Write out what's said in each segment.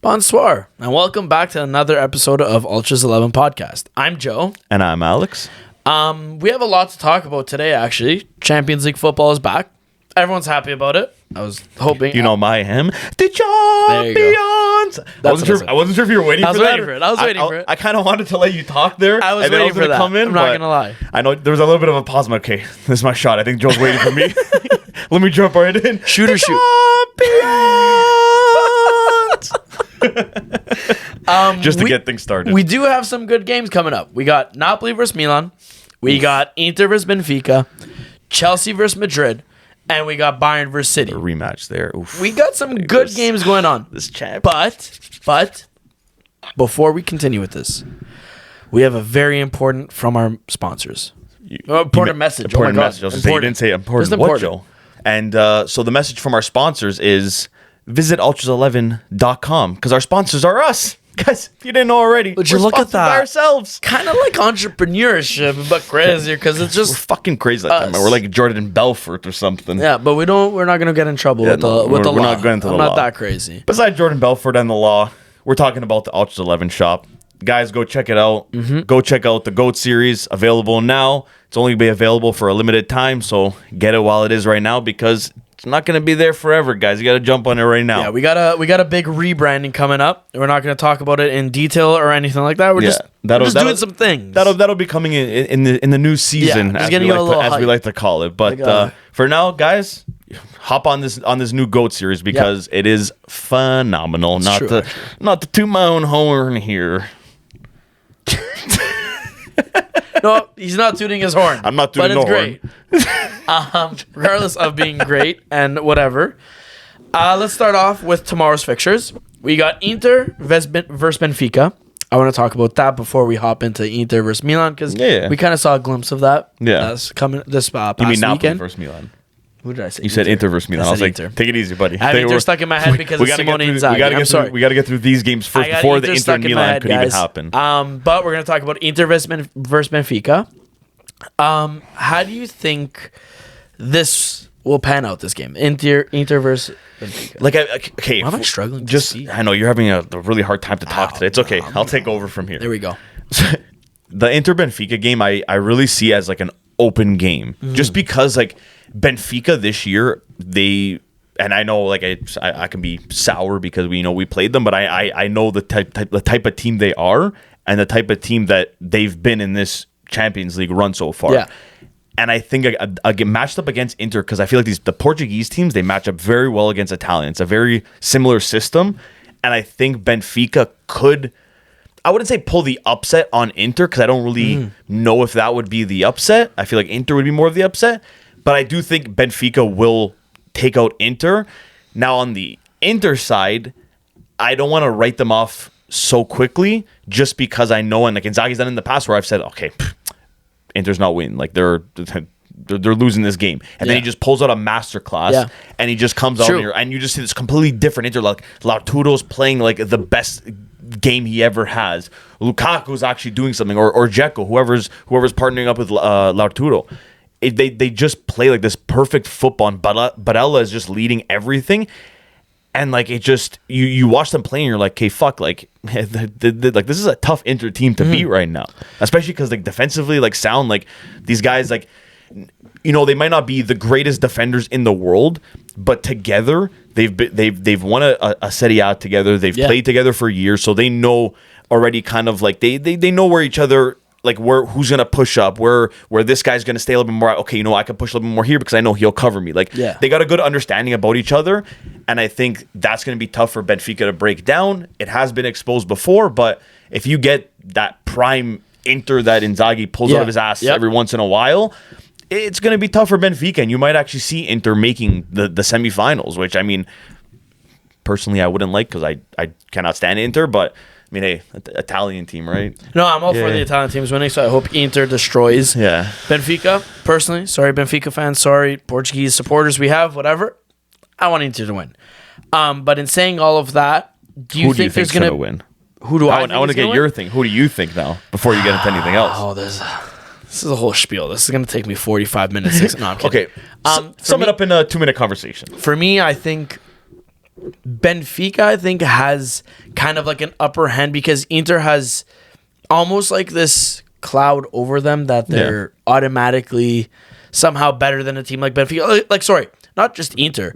Bonsoir, and welcome back to another episode of UltrasXI podcast. I'm Joe. And I'm Alex. We have a lot to talk about today, actually. Champions League football is back. Everyone's happy about it. I was hoping... You know my hymn? The Champions! I wasn't sure if you were waiting for that. I was waiting for it. I kind of wanted to let you talk there. I was waiting for that. Come in, I'm not going to lie. I know there was a little bit of a pause. I'm like, okay, this is my shot. I think Joe's waiting for me. Let me jump right in. Shoot. Just to get things started. We do have some good games coming up. We got Napoli versus Milan. We got Inter versus Benfica. Chelsea versus Madrid. And we got Bayern versus City. A rematch there. Oof. We got some good games going on. This champ. But before we continue with this, we have a very important from our sponsors. Important message. Important message. I was say, you didn't say important. What, Joe? And so the message from our sponsors is visit ultras11.com because our sponsors are us. Guys, if you didn't know already, but you look at that by ourselves. Kind of like entrepreneurship, but crazier because it's just we're fucking crazy like that. We're like Jordan Belfort or something. Yeah, but we're not gonna get in trouble with the law. We're not going to the law. I'm not that crazy. Besides Jordan Belfort and the law, we're talking about the Ultras 11 shop. Guys, go check it out. Mm-hmm. Go check out the GOAT series, available now. It's only be available for a limited time, so get it while it is right now because it's not going to be there forever, guys. You got to jump on it right now. Yeah, we got a big rebranding coming up. We're not going to talk about it in detail or anything like that. We're just doing some things. That'll be coming in the new season, as we like to call it. But for now, guys, hop on this new GOAT series because it is phenomenal. Not to toot my own horn here. No, he's not tooting his horn. I'm not tooting no horn. But it's great. Regardless of being great and whatever. Let's start off with tomorrow's fixtures. We got Inter versus Benfica. I want to talk about that before we hop into Inter versus Milan because we kind of saw a glimpse of that. Yeah, coming this past you mean weekend. Napoli versus Milan? Who did I say? You said Inter versus Milan. I was like, take it easy, buddy. I have Inter stuck in my head because of Simone Inzaghi. I'm sorry. We got to get through these games first before the Inter Milan could even happen. But we're going to talk about Inter versus Benfica. How do you think this will pan out, this game? Inter versus Benfica. Why am I struggling? I know you're having a really hard time to talk today. It's okay. I'll take over from here. There we go. The Inter Benfica game, I really see as like an open game, just because like Benfica this year, and I know like I can be sour because we played them, but I know the type of team they are and the type of team that they've been in this Champions League run so far. Yeah. And I think I get matched up against Inter because I feel like the Portuguese teams, they match up very well against Italian. It's a very similar system, and I think Benfica could, I wouldn't say pull the upset on Inter because I don't really know if that would be the upset. I feel like Inter would be more of the upset, but I do think Benfica will take out Inter. Now on the Inter side, I don't want to write them off so quickly just because I know, and like Inzaghi's done in the past where I've said, okay, Inter's not winning. Like they're losing this game. And then he just pulls out a masterclass and he just comes out here and you just see this completely different Inter. Like Lautaro's playing like the best game he ever has. Lukaku's actually doing something, or Dzeko, whoever's partnering up with Lautaro. They just play like this perfect football, and Barella is just leading everything. And like it just you watch them play and you're like, okay, fuck, like this is a tough Inter team to beat right now, especially because like defensively, like sound like these guys, like they might not be the greatest defenders in the world, but together they've won a Serie A together. They've played together for years, so they know already kind of like they know where each other. Like who's gonna push up, where this guy's gonna stay a little bit more. Okay, I can push a little bit more here because I know he'll cover me. Like they got a good understanding about each other, and I think that's gonna be tough for Benfica to break down. It has been exposed before, but if you get that prime Inter that Inzaghi pulls out of his ass every once in a while, it's gonna be tough for Benfica, and you might actually see Inter making the semifinals. Which I mean, personally, I wouldn't like because I cannot stand Inter, but. I mean, hey, Italian team, right? No, I'm all for the Italian teams winning, so I hope Inter destroys Benfica. Personally, sorry, Benfica fans, sorry, Portuguese supporters we have, whatever. I want Inter to win. But in saying all of that, do you think there's going to win? Who do I think I want to get your thing. Who do you think now before you get into anything else? Oh, this is a whole spiel. This is going to take me 45 minutes. No, I'm kidding. Okay, sum it up in a 2-minute conversation. For me, I think Benfica, I think, has kind of like an upper hand because Inter has almost like this cloud over them that they're automatically somehow better than a team like Benfica. Like, sorry, not just Inter.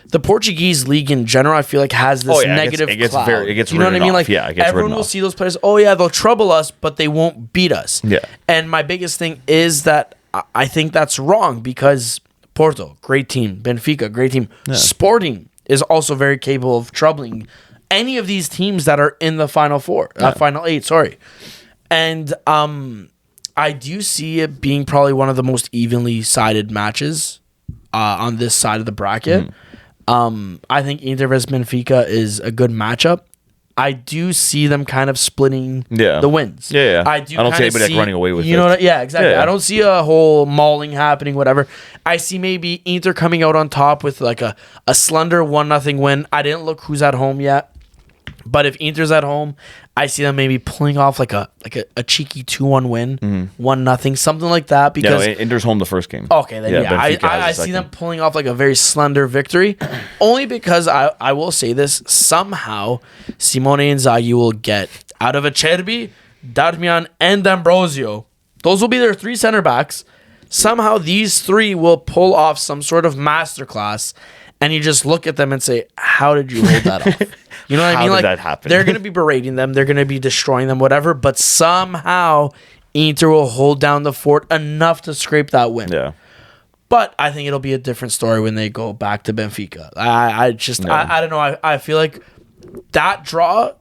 The Portuguese league in general, I feel like has this negative cloud. It gets you know what I mean? Like, everyone will see those players. Oh yeah, they'll trouble us, but they won't beat us. Yeah. And my biggest thing is that I think that's wrong because Porto, great team. Benfica, great team. Yeah. Sporting is also very capable of troubling any of these teams that are in the final final 8. Sorry. And I do see it being probably one of the most evenly sided matches on this side of the bracket. I think Inter vs Benfica is a good matchup. I do see them kind of splitting the wins. Yeah. I don't see anybody like running away with it. You know what? Yeah, exactly. Yeah. I don't see a whole mauling happening, whatever. I see maybe Inter coming out on top with like a slender 1-0 win. I didn't look who's at home yet. But if Inter's at home, I see them maybe pulling off like a cheeky 2-1 win, 1-0, something like that. Because Inter's home the first game. Okay, then I see them pulling off like a very slender victory. Only because I will say this, somehow Simone Inzaghi will get out of Acerbi, Darmian, and D'Ambrosio. Those will be their 3 center backs. Somehow these 3 will pull off some sort of masterclass. And you just look at them and say, how did you hold that off? You know what I mean? How like, did that happen? They're going to be berating them. They're going to be destroying them, whatever. But somehow, Inter will hold down the fort enough to scrape that win. Yeah. But I think it'll be a different story when they go back to Benfica. I don't know. I feel like that draw,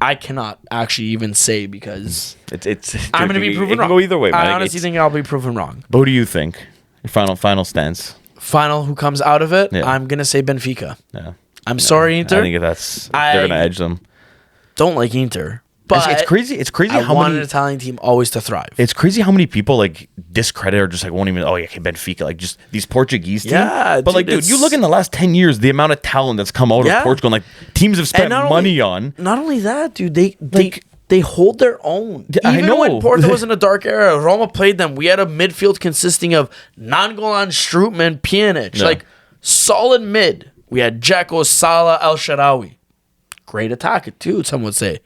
I cannot actually even say because I'm going to be proven wrong. It can go either way, man. I honestly think I'll be proven wrong. But who do you think? Your final stance? Final who comes out of it, I'm going to say Benfica. Yeah. I'm sorry, Inter. I think they're going to edge them. Don't like Inter. But it's crazy. It's crazy how want an Italian team always to thrive. It's crazy how many people like discredit or just like won't even. Oh yeah, Benfica, like just these Portuguese teams. Yeah, but dude, you look in the last 10 years, the amount of talent that's come out of Portugal, and, like teams have spent money on. Not only that, dude, they hold their own. I know. When Porto was in a dark era, Roma played them. We had a midfield consisting of Nangolan, Strootman, Pjanic, like solid mid. We had Dzeko, Salah, El Shaarawy. Great attack too, some would say.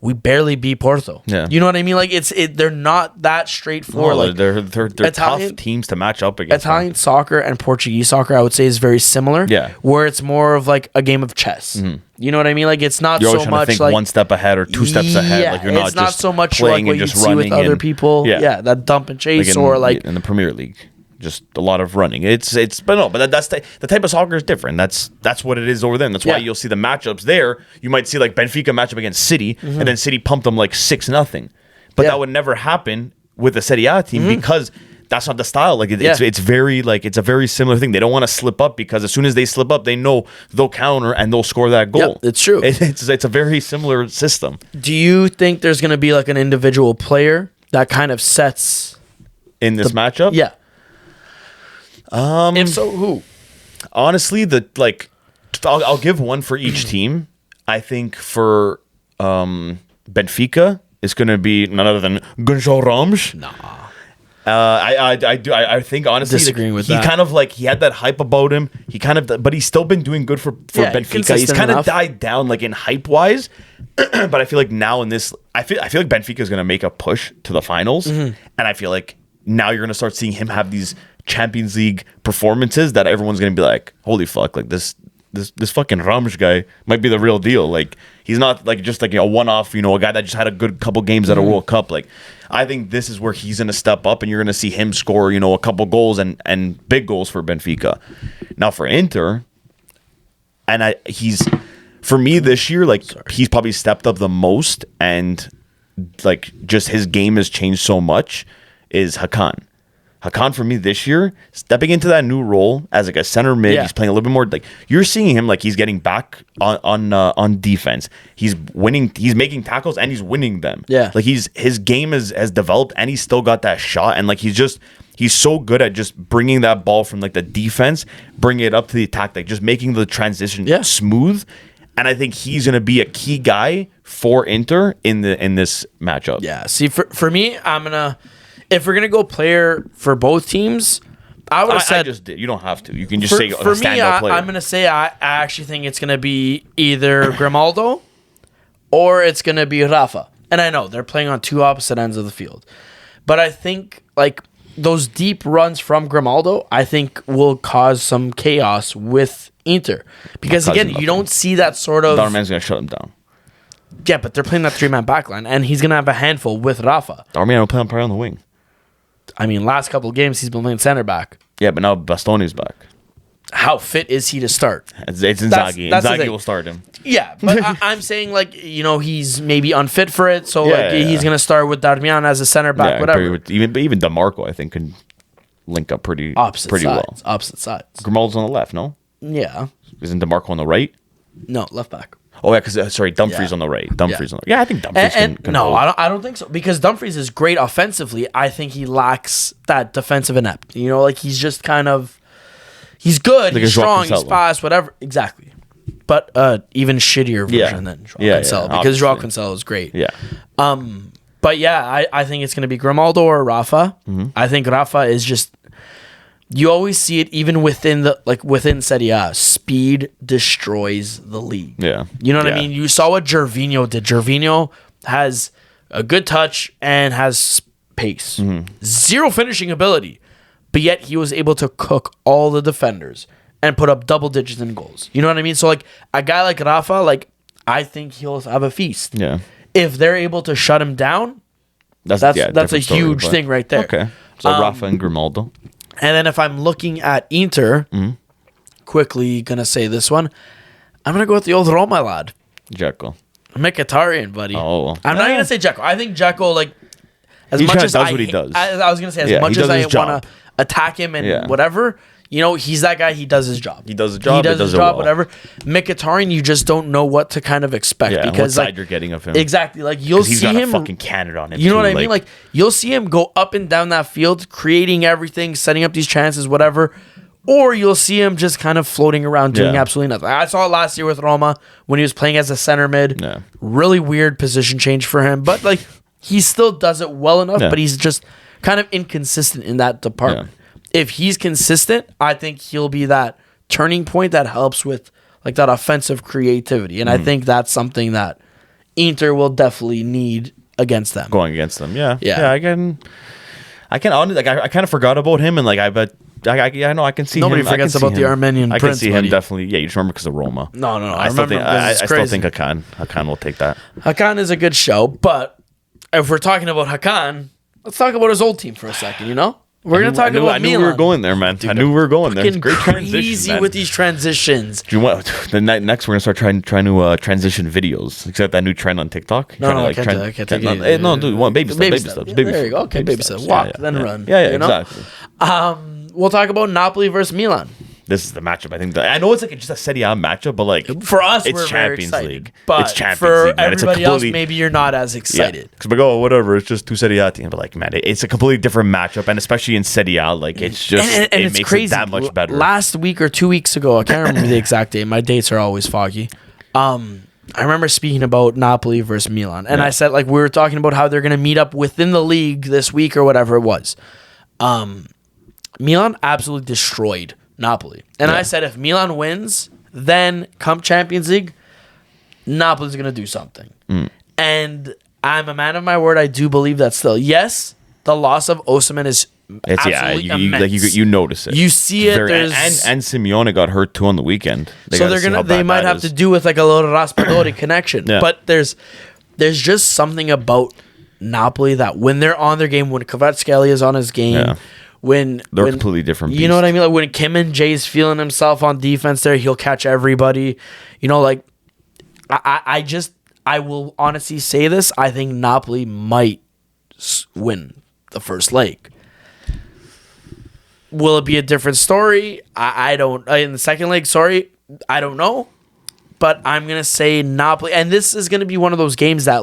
We barely beat Porto. Yeah. You know what I mean? Like they're not that straightforward. No, they're tough teams to match up against. Italian soccer and Portuguese soccer, I would say, is very similar. Yeah. Where it's more of like a game of chess. Mm-hmm. You know what I mean? Like it's not you're so always much trying to think like 1 step ahead or 2 steps ahead. Like you're not it's not just so much playing like what and you just see with running other people. Yeah, that dump and chase or like in the Premier League. Just a lot of running. But that's the type of soccer is different. That's what it is over there. And that's why you'll see the matchups there. You might see like Benfica matchup against City, and then City pumped them like 6-0. But that would never happen with the Serie A team because that's not the style. Like it's very like it's a very similar thing. They don't want to slip up because as soon as they slip up, they know they'll counter and they'll score that goal. Yep, it's true. It's a very similar system. Do you think there's going to be like an individual player that kind of sets in this matchup? Yeah. If so, who? Honestly, I'll give one for each team. I think for Benfica, it's going to be none other than Gonçalo Ramos. Nah. I think honestly, disagreeing with that. He kind of like he had that hype about him. But he's still been doing good for Benfica. He's kind of died down like in hype wise. But I feel like now in this, I feel like Benfica is going to make a push to the finals, and I feel like now you're going to start seeing him have these Champions League performances that everyone's going to be like, holy fuck, like this fucking Ramos guy might be the real deal. Like he's not like just like a one-off, a guy that just had a good couple games at a World Cup. Like I think this is where he's going to step up and you're going to see him score, a couple goals and big goals for Benfica. Now for Inter, and for me this year, like he's probably stepped up the most and like just his game has changed so much is Hakan. Hakan for me this year, stepping into that new role as like a center mid, he's playing a little bit more like you're seeing him like he's getting back on defense. He's winning, he's making tackles and he's winning them. Yeah, like his game has developed and he's still got that shot and like he's so good at just bringing that ball from like the defense, bringing it up to the attack, like just making the transition smooth. And I think he's gonna be a key guy for Inter in this matchup. Yeah. See, for me, if we're going to go player for both teams, I would have I said just did. You don't have to. You can just say a for me. standout player. I'm gonna say I actually think it's gonna be either Grimaldo or it's gonna be Rafa. And I know they're playing on two opposite ends of the field, but I think like those deep runs from Grimaldo, I think will cause some chaos with Inter because again, you don't see that sort of. Darman's gonna shut him down. Yeah, but they're playing that 3-man backline, and he's gonna have a handful with Rafa. Darman will play on on the wing. I mean, last couple of games he's been playing center back. Yeah, but now Bastoni's back. How fit is he to start? It's Inzaghi. Inzaghi will start him. Yeah, but I'm saying like he's maybe unfit for it, so he's gonna start with Darmian as a center back, whatever. Even DeMarco, I think, can link up pretty well. Opposite sides. Grimaldo's on the left, no? Yeah. Isn't DeMarco on the right? No, left back. Oh yeah, because Dumfries on the right. Yeah, I think Dumfries can no, hold. I don't think so because Dumfries is great offensively. I think he lacks that defensive inept. Like he's just kind of he's good, he's strong, he's fast, whatever. Exactly. But even shittier version than Joao Cancelo because Joao Cancelo is great. Yeah. But yeah, I think it's gonna be Grimaldo or Rafa. Mm-hmm. I think Rafa is just. You always see it even within Serie A. Speed destroys the league. Yeah. You know what I mean? You saw what Gervinho did. Gervinho has a good touch and has pace. Mm-hmm. Zero finishing ability. But yet he was able to cook all the defenders and put up double digits in goals. You know what I mean? So like a guy like Rafa, I think he'll have a feast. Yeah. If they're able to shut him down, that's a huge thing right there. Okay. So Rafa and Grimaldo. And then if I'm looking at Inter, quickly gonna say this one, I'm gonna go with the old Roma lad, Dzeko. Mkhitaryan, buddy. Oh, well. I'm not gonna say Dzeko. I think Dzeko, as he much as does what he does. I was gonna say as much as I want to attack him and whatever. He's that guy. He does his job. He does his job. Well. Whatever. Mkhitaryan, you just don't know what to kind of expect because what side you're getting of him. Exactly. You'll see him. He's got a fucking cannon on him. You know what I mean? You'll see him go up and down that field, creating everything, setting up these chances, whatever. Or you'll see him just kind of floating around doing absolutely nothing. I saw it last year with Roma when he was playing as a center mid. Yeah. Really weird position change for him, but he still does it well enough. But he's just kind of inconsistent in that department. Yeah. If he's consistent, I think he'll be that turning point that helps with that offensive creativity. And I think that's something that Inter will definitely need against them. Going against them, yeah. I can honestly, I kind of forgot about him, and I know I can see nobody him. forgets about the Armenian prince. I can see him definitely. Yeah, you just remember because of Roma. No. I still think Hakan will take that. Hakan is a good show, but if we're talking about Hakan, let's talk about his old team for a second. We're going to talk about Milan. I knew we were going there, man. I knew we were going there. It's great crazy with these transitions. Do you want next? We're going to start trying to transition videos. Except that new trend on TikTok. I can't take it. No, dude, baby steps. There you go. Okay, baby steps. Walk, then run. Yeah, exactly. We'll talk about Napoli versus Milan. This is the matchup. I think I know it's just a Serie A matchup, but for us, it's we're Champions very League. But it's Champions for League, man. Everybody else, maybe you're not as excited. Because whatever, it's just two Serie A teams. But man, it's a completely different matchup, and especially in Serie A, it's just it makes crazy. It that much better. Last week or 2 weeks ago, I can't remember the exact date. My dates are always foggy. I remember speaking about Napoli versus Milan, and I said we were talking about how they're going to meet up within the league this week or whatever it was. Milan absolutely destroyed Napoli. And I said if Milan wins, then come Champions League, Napoli's going to do something. And I'm a man of my word. I do believe that still. Yes, the loss of Osimhen is absolutely immense. You notice it. You see it. And Simeone got hurt too on the weekend. They might have to do with a little Raspadori connection. Yeah. But there's just something about Napoli that when they're on their game, when Kvaratskhelia is on his game, they're completely different beasts. You know what I mean? When Kim and Jay's feeling himself on defense there, he'll catch everybody. I will honestly say this. I think Napoli might win the first leg. Will it be a different story? I don't. In the second leg, I don't know. But I'm going to say Napoli. And this is going to be one of those games that,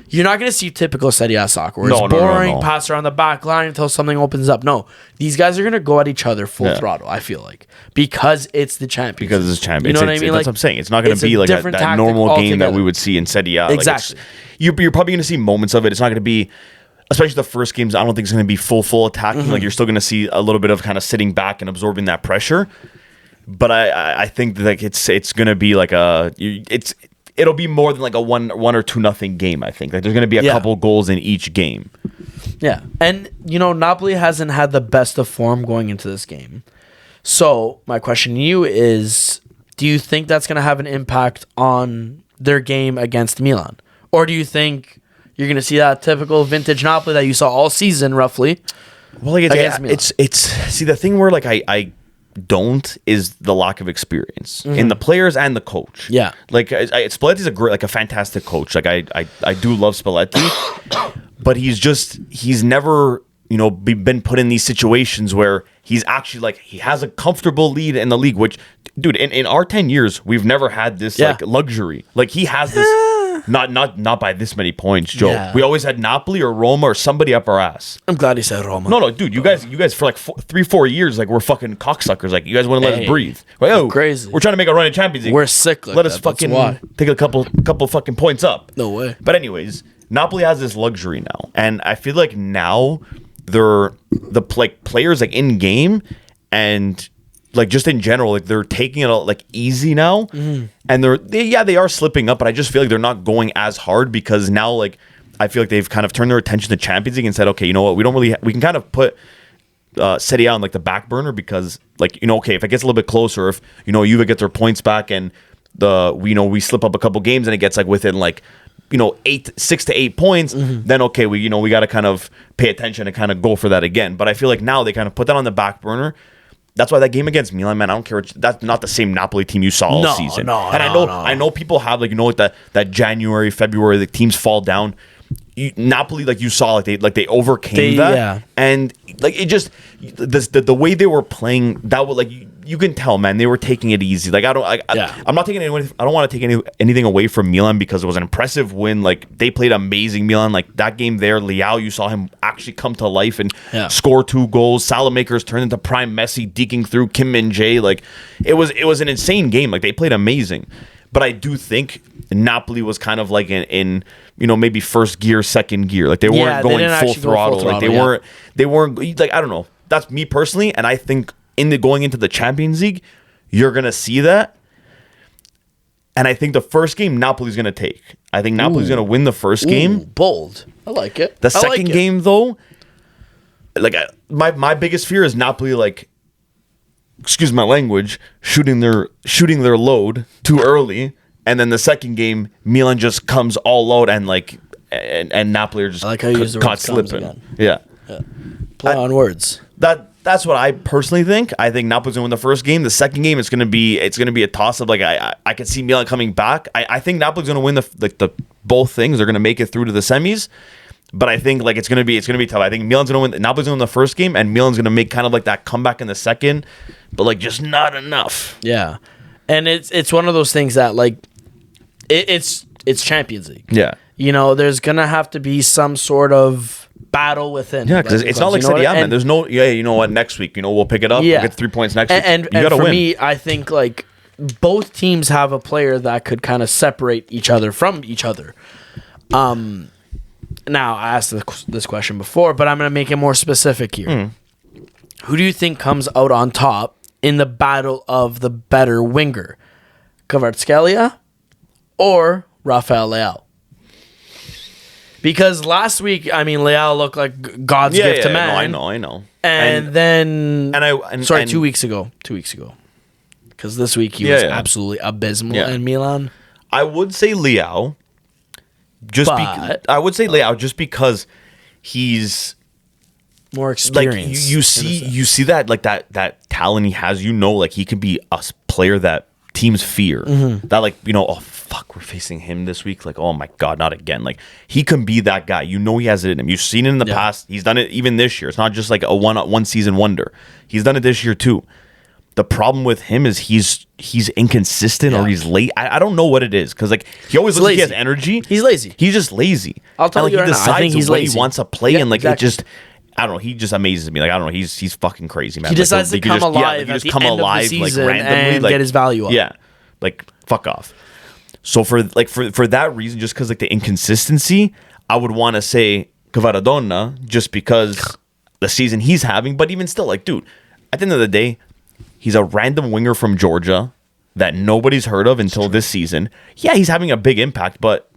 you're not going to see typical Serie A soccer where it's boring, pass around the back line until something opens up. No. These guys are going to go at each other full throttle, I feel like. Because it's the Champions. Because it's Champions. You know what I mean? That's what I'm saying. It's not going to be that normal game that we would see in Serie A. Exactly. You're probably going to see moments of it. It's not going to be especially the first games, I don't think it's going to be full attacking. Like, you're still going to see a little bit of kind of sitting back and absorbing that pressure. But I think that, like, it's going to be like it'll be more than like a one or 2-0 game. I think like there's going to be a couple goals in each game. Yeah, and Napoli hasn't had the best of form going into this game. So my question to you is, do you think that's going to have an impact on their game against Milan? Or do you think you're going to see that typical vintage Napoli that you saw all season, roughly? Well, like it's see, the thing where like I don't is the lack of experience in the players and the coach. Yeah, like Spalletti's a fantastic coach. Like I do love Spalletti, but he's never been put in these situations where he's actually like he has a comfortable lead in the league. Which, dude, in our 10 years, we've never had this like luxury. Like he has this. Not by this many points, Joe. Yeah. We always had Napoli or Roma or somebody up our ass. I'm glad he said Roma. No, dude, you guys for like 3-4 years, like we're fucking cocksuckers. Like you guys wouldn't let us breathe. Like, oh, crazy. We're trying to make a run in Champions League. We're sick. Like let us fucking take a couple fucking points up. No way. But anyways, Napoli has this luxury now, and I feel like now they're players like in game and. Like just in general, like they're taking it all like easy now, and they are slipping up, but I just feel like they're not going as hard because now like I feel like they've kind of turned their attention to Champions League and said, okay, you know what, we can kind of put Serie A on like the back burner because like okay, if it gets a little bit closer, if Juve get their points back and we slip up a couple games and it gets like within like 6 to 8 points, then okay, we got to kind of pay attention and kind of go for that again. But I feel like now they kind of put that on the back burner. That's why that game against Milan, man, I don't care. That's not the same Napoli team you saw all season. I know people have like that January, February, the teams fall down. Napoli, like you saw, like they overcame that, and like it just the way they were playing that was like you can tell, man, they were taking it easy. Like I'm not taking anyone. I don't want to take anything away from Milan because it was an impressive win. Like they played amazing, Milan. Like that game there, Leao, you saw him actually come to life and score 2 goals. Salamakers turned into prime Messi, deking through Kim Min-jae. Like it was an insane game. Like they played amazing. But I do think Napoli was kind of like in maybe first gear, second gear. Like they weren't going full throttle. Like they weren't like, I don't know. That's me personally, and I think going into the Champions League, you're gonna see that. And I think the first game Napoli's gonna take. I think Napoli's gonna win the first game. Bold. I like it. The second game though, like my biggest fear is Napoli like, excuse my language, shooting their load too early, and then the second game Milan just comes all out and like and Napoli are just caught slipping. Yeah. Play on words. That's what I personally think. I think Napoli's gonna win the first game. The second game it's gonna be a toss up. Like I can see Milan coming back. I think Napoli's gonna win the both things. They're gonna make it through to the semis. But I think like it's gonna be tough. I think Napoli's gonna win the first game, and Milan's gonna make kind of like that comeback in the second, but like just not enough. Yeah, and it's one of those things that like it's Champions League. Yeah, there's gonna have to be some sort of battle within. Yeah, because it's not like Serie A, man. There's no you know what, next week we'll pick it up. Yeah. We'll get 3 points next week. And for me, I think like both teams have a player that could kind of separate each other from each other. Now, I asked this question before, but I'm going to make it more specific here. Who do you think comes out on top in the battle of the better winger? Kvaratskhelia or Rafael Leao? Because last week, I mean, Leao looked like God's gift to man. No, I know. And then... 2 weeks ago. 2 weeks ago. Because this week he was absolutely abysmal in Milan. I would say Leao. I would say Leao just because he's more experienced. Like you see that like that talent he has. Like he could be a player that teams fear. That like oh fuck, we're facing him this week. Like oh my god, not again. Like he can be that guy. He has it in him. You've seen it in the past. He's done it even this year. It's not just like a one season wonder. He's done it this year too. The problem with him is he's inconsistent or he's late. I don't know what it is because like he always looks like he has energy. He's lazy. He's just lazy. I'll tell you right now. I think he's lazy. He wants to play and like it just. I don't know. He just amazes me. Like I don't know. He's fucking crazy, man. He decides to come alive at the end of the season like randomly, and get his value up. Yeah, like fuck off. So for that reason, just because like the inconsistency, I would want to say Kvaradona just because the season he's having. But even still, like, dude, at the end of the day, he's a random winger from Georgia that nobody's heard of until this season. Yeah, he's having a big impact, but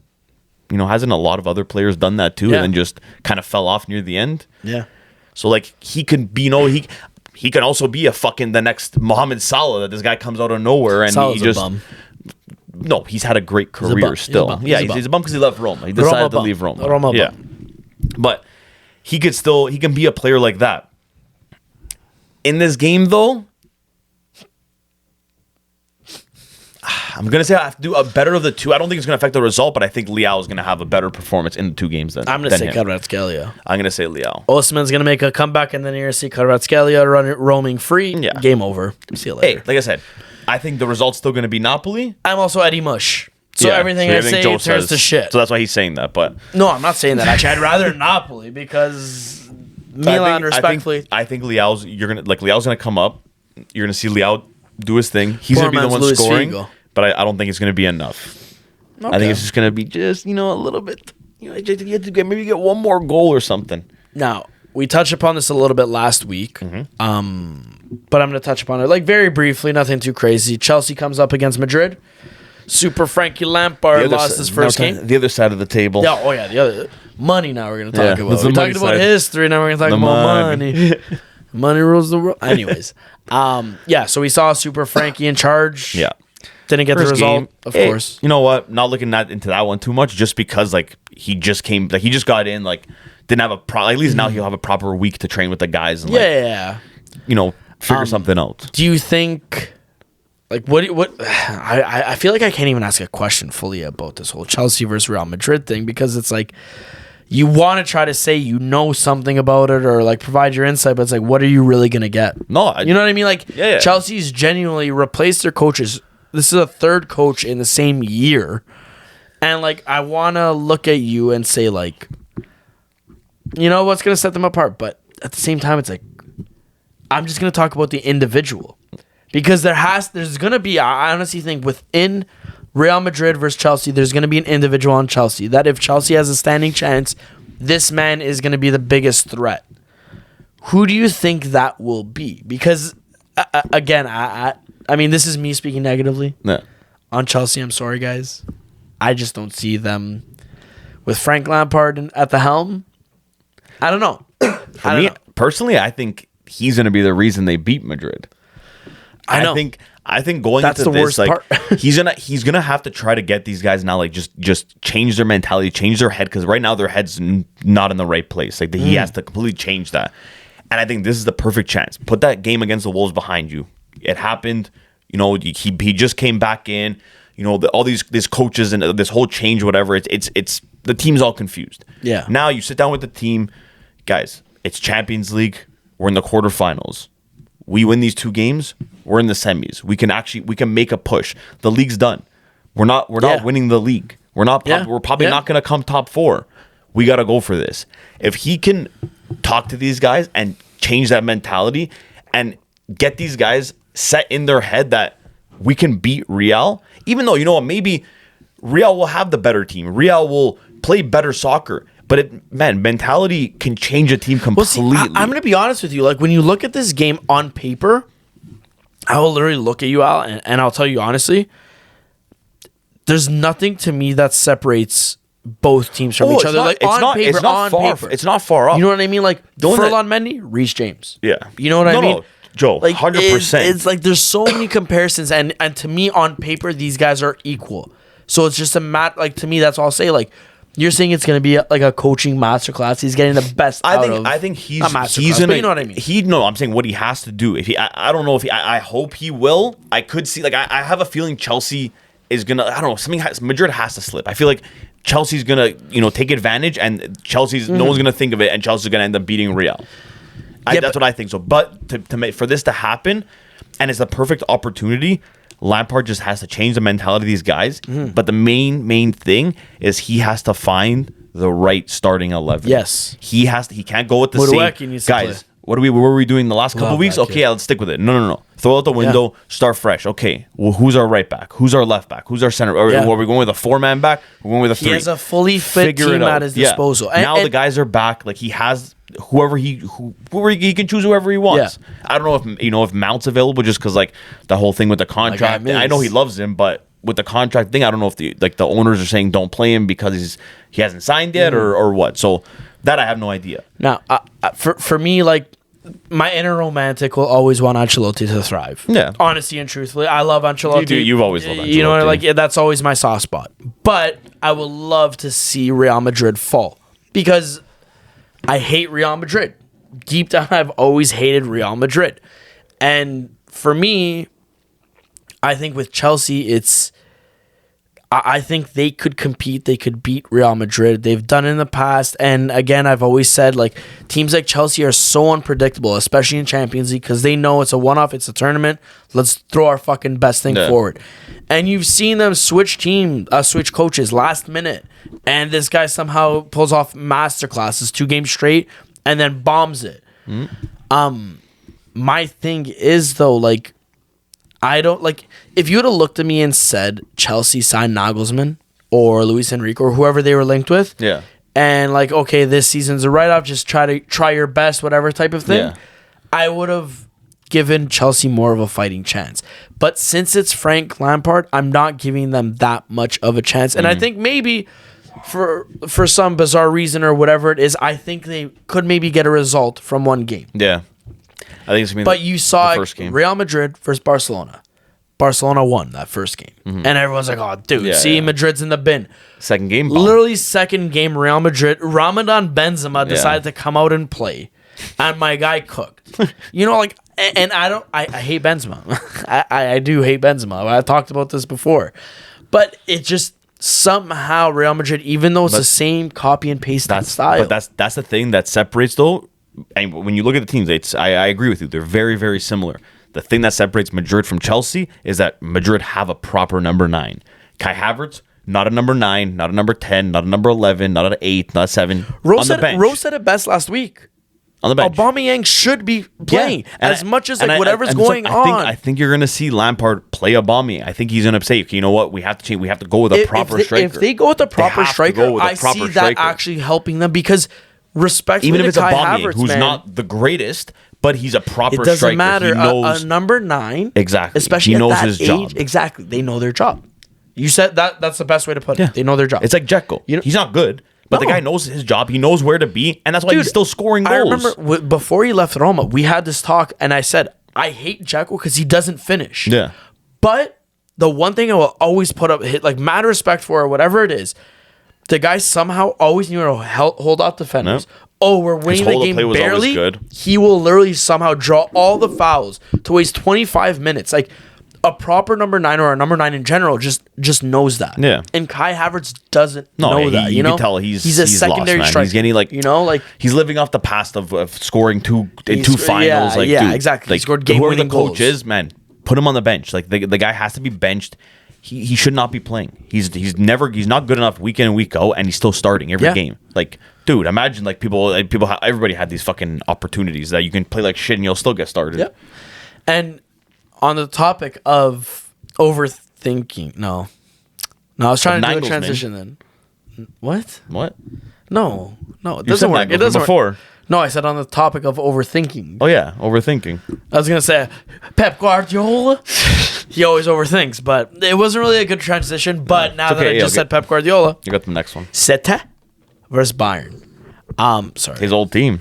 hasn't a lot of other players done that too, and then just kind of fell off near the end? Yeah. So like he can be he can also be a fucking the next Mohamed Salah that this guy comes out of nowhere and Salah's he just a bum. No, he's had a great career still. He's a bum because he left Roma. He decided to leave Roma. Yeah. But he can be a player like that. In this game though, I'm going to say I have to do a better of the two. I don't think it's going to affect the result, but I think Leao is going to have a better performance in the two games than I'm going to say Kvaratskhelia. I'm going to say Leao. Osimhen's going to make a comeback, and then you're going to see Kvaratskhelia roaming free. Yeah. Game over. See you later. Hey, like I said, I think the result's still going to be Napoli. I'm also Eddie Mush. So everything I say turns to shit. So that's why he's saying that. But no, I'm not saying that. Actually, I'd rather Napoli because Milan, respectfully. I think Leao's gonna come up. You're gonna see Leao do his thing. He's gonna be the one scoring. Figo. But I don't think it's gonna be enough. Okay. I think it's just gonna be just a little bit. You have to maybe get one more goal or something. Now we touched upon this a little bit last week. But I'm gonna touch upon it like very briefly. Nothing too crazy. Chelsea comes up against Madrid. Super Frankie Lampard lost his first game. The other side of the table. Yeah, the other money. Now we're gonna talk about. We're talking about history. Now we're gonna talk about money. Money rules the world. Anyways, so we saw Super Frankie in charge. Yeah, didn't get the result, of course. You know what? Not looking into that one too much, just because he just got in, didn't have at least now he'll have a proper week to train with the guys and figure something out. Do you think? I feel like I can't even ask a question fully about this whole Chelsea versus Real Madrid thing because it's like you want to try to say something about it or provide your insight, but it's like, what are you really gonna get? No, you know what I mean? Chelsea's genuinely replaced their coaches. This is a third coach in the same year, and I want to look at you and say what's gonna set them apart, but at the same time, it's like I'm just gonna talk about the individual. Because there's going to be, I honestly think within Real Madrid versus Chelsea, there's going to be an individual on Chelsea. That if Chelsea has a standing chance, this man is going to be the biggest threat. Who do you think that will be? Because, again, I mean, this is me speaking negatively on Chelsea. I'm sorry, guys. I just don't see them with Frank Lampard at the helm. I don't know. For me, personally, I think he's going to be the reason they beat Madrid. I think going That's into the this, worst part. he's gonna have to try to get these guys now, just change their mentality, change their head, because right now their head's not in the right place. He has to completely change that, and I think this is the perfect chance. Put that game against the Wolves behind you. It happened. He just came back in. All these coaches and this whole change, whatever. It's the team's all confused. Yeah. Now you sit down with the team, guys. It's Champions League. We're in the quarterfinals. We win these two games, we're in the semis. We can make a push. The league's done. We're not winning the league. We're probably not going to come top 4. We got to go for this. If he can talk to these guys and change that mentality and get these guys set in their head that we can beat Real, even though maybe Real will have the better team. Real will play better soccer. But mentality can change a team completely. Well, see, I'm going to be honest with you. When you look at this game on paper, I will literally look at you, Al, and I'll tell you honestly, there's nothing to me that separates both teams from each other. On paper. It's not far off. You know what I mean? Furlan Mendy, Reece James. Yeah. You know what I mean? No, Joe, 100%. It's there's so many comparisons, and to me, on paper, these guys are equal. So it's just a matter, to me, that's all I'll say. You're saying it's going to be a coaching masterclass. He's getting the best I think he's gonna, but you know what I mean. I'm saying what he has to do. If I don't know if I hope he will. I could see I have a feeling Chelsea is gonna. I don't know. Madrid has to slip. I feel like Chelsea's gonna take advantage, and Chelsea's no one's gonna think of it, and Chelsea's gonna end up beating Real. That's what I think. So, but to make for this to happen, and it's the perfect opportunity. Lampard just has to change the mentality of these guys. But the main thing is he has to find the right starting 11. Yes. He can't go with the same guys. what were we doing the last couple Love weeks? that Okay, kid. yeah, let's stick with it. No. Throw out the window, start fresh. Okay, well, who's our right back? Who's our left back? Who's our center? Or are we going with a 4-man back? We're going with a 3. He has a fully fit Figure it team out. at his disposal. Yeah. Now the guys are back. Like he has whoever he can choose whoever he wants. Yeah. I don't know if Mount's available just because like the whole thing with the contract. I know he loves him, but with the contract thing, I don't know if the owners are saying don't play him because he hasn't signed yet or what. So that I have no idea. Now, for me, like, my inner romantic will always want Ancelotti to thrive. Yeah. Honestly and truthfully, I love Ancelotti. You do. You've always loved Ancelotti. You know, like, that's always my soft spot. But I would love to see Real Madrid fall because I hate Real Madrid. Deep down, I've always hated Real Madrid. And for me, I think with Chelsea, I think they could compete. They could beat Real Madrid. They've done it in the past. And again, I've always said, like, teams like Chelsea are so unpredictable, especially in Champions League, because they know it's a one-off, it's a tournament. Let's throw our fucking best thing forward. And you've seen them switch coaches last minute. And this guy somehow pulls off masterclasses 2 games straight and then bombs it. My thing is, though, like, I don't like if you would have looked at me and said Chelsea signed Nagelsmann or Luis Enrique or whoever they were linked with. Yeah. And like, okay, this season's a write-off, just try your best, whatever type of thing. Yeah. I would have given Chelsea more of a fighting chance. But since it's Frank Lampard, I'm not giving them that much of a chance. And I think maybe for some bizarre reason or whatever it is, I think they could maybe get a result from one game. Yeah. I think it's gonna be But you saw the first game. Real Madrid versus Barcelona. Barcelona won that first game. And everyone's like, oh, dude, Madrid's in the bin. Second game. Bomb. Literally second game, Real Madrid. Ramadan Benzema decided to come out and play. And my guy cooked. You know, like, and I hate Benzema. I do hate Benzema. I've talked about this before. But it just somehow Real Madrid, even though it's the same copy and paste style. But that's the thing that separates, though. And when you look at the teams, I agree with you. They're very, very similar. The thing that separates Madrid from Chelsea is that Madrid have a proper number 9. Kai Havertz, not a number 9, not a number 10, not a number 11, not an 8, not a 7. Rose said it best last week. On the bench. Aubameyang should be playing as much as like whatever's going on. I think you're going to see Lampard play Aubameyang. I think he's going to say, okay, you know what? We have to change. We have to go with a proper striker. If they go with a proper striker, I see that actually helping them because respectfully, even if it's Kai Aubameyang, Havertz, who's not the greatest, but he's a proper striker. It doesn't matter. He knows, a number 9, exactly. Especially he knows at that his age, job. exactly. They know their job. You said that. That's the best way to put it. They know their job. It's like Dzeko. He's not good, but the guy knows his job. He knows where to be, and that's why he's still scoring goals. I remember before he left Roma, we had this talk, and I said I hate Dzeko because he doesn't finish. Yeah, but the one thing I will always put up, like, mad respect for, or whatever it is, the guy somehow always knew how to hold out defenders. Yep. Oh, we're winning the game barely. He will literally somehow draw all the fouls to waste 25 minutes. Like, a proper number 9 or a number 9 in general just knows that. Yeah. And Kai Havertz doesn't know that. You can tell he's a secondary lost, striker. He's getting he's living off the past of scoring two finals. Exactly. He scored game-winning goals. Whoever the coach is, man, put him on the bench. Like the guy has to be benched. He should not be playing. He's not good enough week in and week out, and he's still starting every game. Like, dude, imagine everybody had these fucking opportunities that you can play like shit and you'll still get started. Yep. And on the topic of overthinking, no, I was trying to do a transition then. What? No, it doesn't work. It doesn't work. No, I said on the topic of overthinking. Oh yeah, overthinking. I was gonna say Pep Guardiola. He always overthinks, but it wasn't really a good transition. But now that I just said Pep Guardiola, you got the next one. City versus Bayern. Sorry, his old team.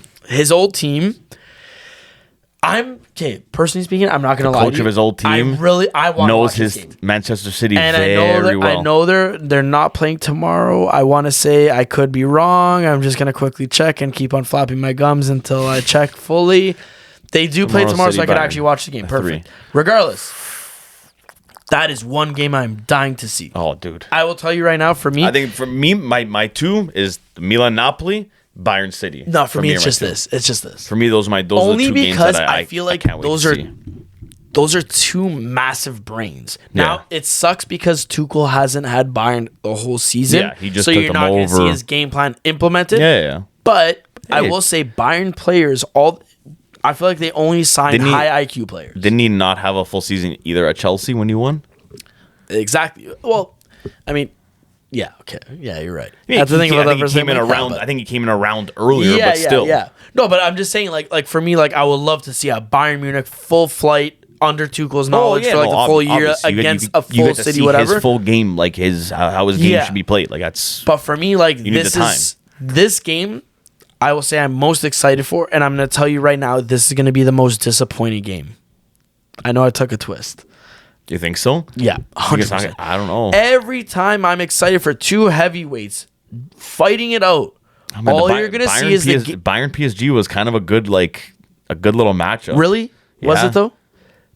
Personally speaking, I'm not gonna lie to you. Coach of his old team. I want to watch his game. Manchester City and very well. I know they're not playing tomorrow. I want to say I could be wrong. I'm just gonna quickly check and keep on flapping my gums until I check fully. They do play tomorrow, so I could actually watch the game. Perfect. Regardless, that is one game I'm dying to see. Oh, dude! I will tell you right now. For me, I think for me, my 2 is Milan Napoli. Bayern City. No, for me it's just this. It's just this. For me, those are the 2 Only games because that I feel like those are 2 massive brains. Now it sucks because Tuchel hasn't had Bayern the whole season. Yeah, he just so took you're them not going to over. see his game plan implemented. Yeah. But I will say Bayern players I feel like they only signed Didn't he- high IQ players. Didn't he not have a full season either at Chelsea when you won? Exactly. Well, I mean, yeah, okay. Yeah, you're right. Yeah, That's the thing about I that think he first came in game, around. but- I think he came in around earlier, yeah, but still. Yeah. No, but I'm just saying, like for me, like I would love to see a Bayern Munich full flight under Tuchel's knowledge for like the full year obviously. against you a get full to City, see whatever. His full game, like how his game Yeah. should be played. Like that's. But for me, like need the this game, I will say I'm most excited for, and I'm going to tell you right now, this is going to be the most disappointing game. I know I took a twist. Do you think so? Yeah, 100%. I don't know. Every time I'm excited for two heavyweights fighting it out, all you're going to see is the Bayern PSG was kind of a good little matchup. Really? Was Yeah. it though?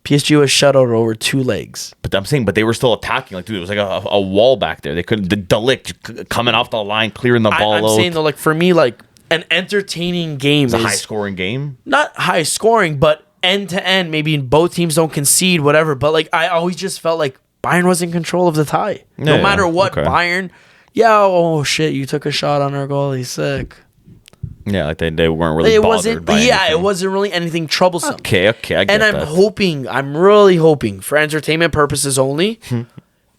PSG was shut out over 2 legs. But I'm saying, they were still attacking. Like, dude, it was like a wall back there. They couldn't. The Delict coming off the line, clearing the ball I'm out. saying though, like for me, like an entertaining game It's a is high scoring game. not high scoring, but end to end. Maybe both teams don't concede, whatever. But like I always just felt like Bayern was in control of the tie. No Yeah, matter what, okay. Bayern. Yeah. Oh shit! You took a shot on our goal. He's sick. Yeah, like they weren't really It bothered wasn't. by Yeah, anything. it wasn't really anything troublesome. Okay, I get And that. I'm really hoping, for entertainment purposes only,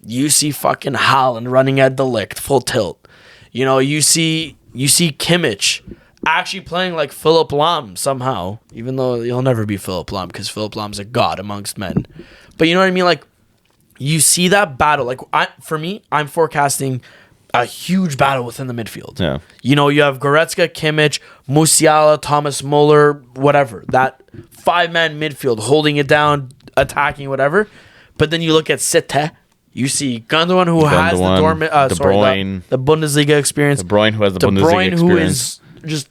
you see fucking Haaland running at Delict full tilt. You know, you see Kimmich actually playing like Philip Lahm somehow, even though he'll never be Philip Lahm because Philip Lahm's a god amongst men. But you know what I mean? Like, you see that battle. Like, for me, I'm forecasting a huge battle within the midfield. Yeah. You know, you have Goretzka, Kimmich, Musiala, Thomas Muller, whatever. That 5-man midfield holding it down, attacking, whatever. But then you look at City. You see Gundogan, who has Gundogan, De Bruyne. the Bundesliga experience. De Bruyne, who has the De Bundesliga Bruyne, experience. who is just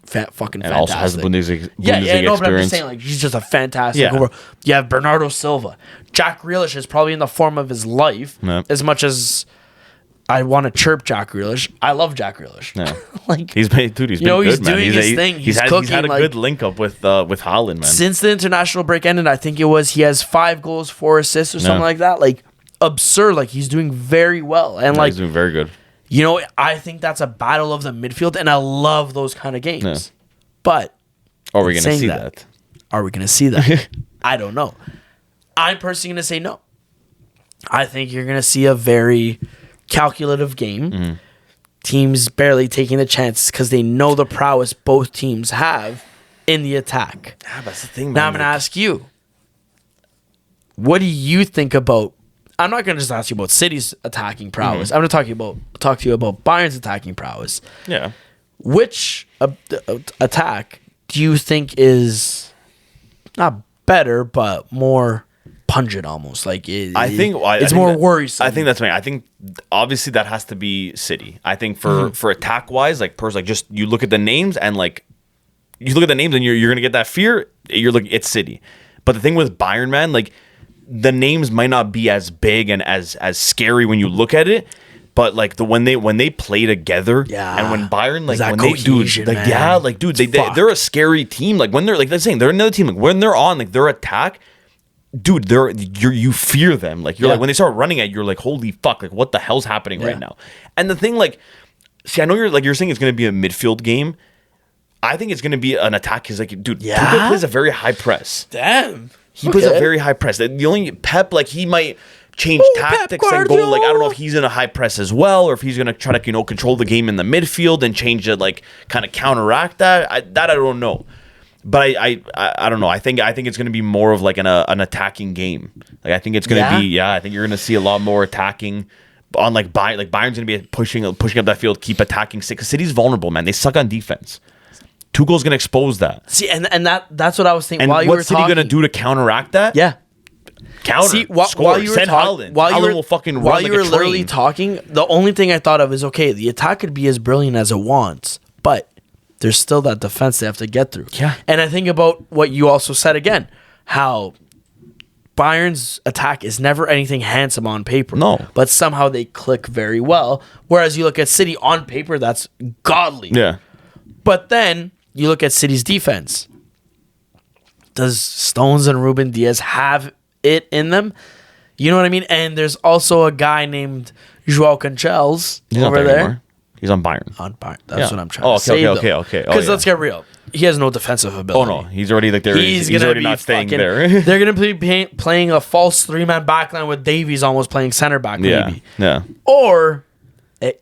fucking and fantastic. also has the Bundesliga Yeah, no, but I'm just experience. saying, like, he's just a fantastic Yeah. overall. You have Bernardo Silva. Jack Grealish is probably in the form of his life, Yeah. as much as I want to chirp Jack Grealish. I love Jack Grealish. Yeah. Like, He's been good, he's man. doing his thing. He's he's cooking, had a like- good link up with Haaland, man. since the international break ended, I think it was he has 5 goals, 4 assists, or something Yeah. like that. Like, absurd. Like, he's doing very well. And, Yeah, like, he's doing very good. you know, I think that's a battle of the midfield, and I love those kind of games. Yeah. But Are we going to saying see that, that? are we going to see that? I don't know. I'm personally going to say no. I think you're going to see a very calculative game. Mm-hmm. Teams barely taking the chances because they know the prowess both teams have in the attack. Yeah, that's the thing, man. Now I'm going to ask you, what do you think about? I'm not going to just ask you about City's attacking prowess. I'm going to talk to you about Bayern's attacking prowess. Yeah. Which attack do you think is not better but more pungent almost? Like it's it's more worrisome. I think that's me. I think obviously that has to be City. I think for attack wise, like just you look at the names and like you look at the names and you're gonna get that fear. You're looking, it's City. But the thing with Bayern, man, like the names might not be as big and as scary when you look at it. But like when they play together, Yeah. and when Bayern like That when they cohesion, like man. yeah, like dude, they're a scary team. Like when they're like they're saying they're another team. Like when they're on like their attack, dude, you fear them. Like you're Yeah. like when they start running at you, you're like holy fuck, like what the hell's happening Yeah. right now? And the thing like, see, I know you're saying it's gonna be a midfield game. I think it's gonna be an attack because like dude, Yeah? Tuchel plays a very high press. damn. He plays a very high press. The only Pep, like he might change Pep tactics and go like I don't know Guardiola. if he's in a high press as well, or if he's gonna try to control the game in the midfield and change it like kind of counteract that. I don't know, but I don't know. I think it's gonna be more of like an attacking game. Like I think it's gonna be I think you're gonna see a lot more attacking. On like Bayern's gonna be pushing up that field, keep attacking. Because City's vulnerable, man. They suck on defense. Tuchel's gonna expose that. See, and that's what I was thinking And while you were what's City talking. gonna do to counteract that? Yeah. Counter. See, score. while you were Send talking, Haaland. Haaland will fucking while run you like were a train. literally talking, the only thing I thought of is okay, the attack could be as brilliant as it wants, but there's still that defense they have to get through. Yeah. And I think about what you also said again, how Bayern's attack is never anything handsome on paper. No. But somehow they click very well. Whereas you look at City on paper, that's godly. Yeah. But then you look at City's defense. Does Stones and Ruben Diaz have it in them? You know what I mean? And there's also a guy named Joao Cancels He's not over there. anymore. He's on Bayern. On Bayern. That's what I'm trying Oh, to say. okay. Because let's get real. He has no defensive Oh ability. no, he's already like there. He's gonna already be not staying fucking- there. They're going to be playing a false 3-man backline with Davies almost playing center back, maybe. Yeah. Or,